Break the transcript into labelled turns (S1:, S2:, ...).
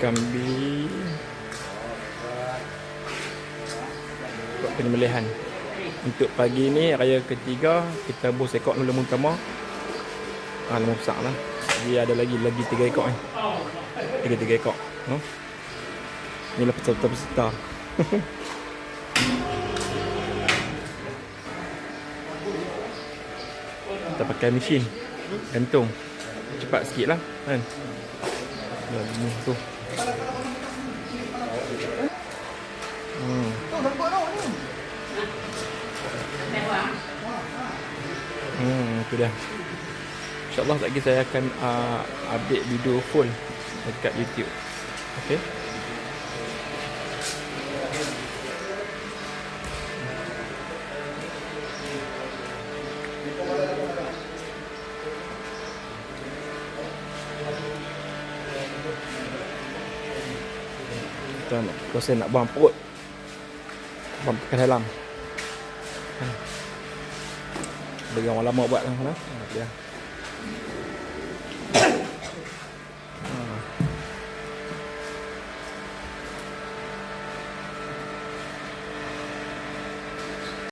S1: kambing buat penyembelihan. Untuk pagi ni raya ketiga, kita bos ekor lembu utama. Lembu besar lah. Dia ada lagi 3 ekor ni. 3 ekor. Inilah peserta-peserta. Kita pakai mesin gantung. Cepat sikit lah kan. Ni tu. Itu dah. InsyaAllah lagi saya akan update video full dekat YouTube. Okay. Kita nak proses nak buang perut. Buang ke dalam. Bagi orang lama buat lah. Dia.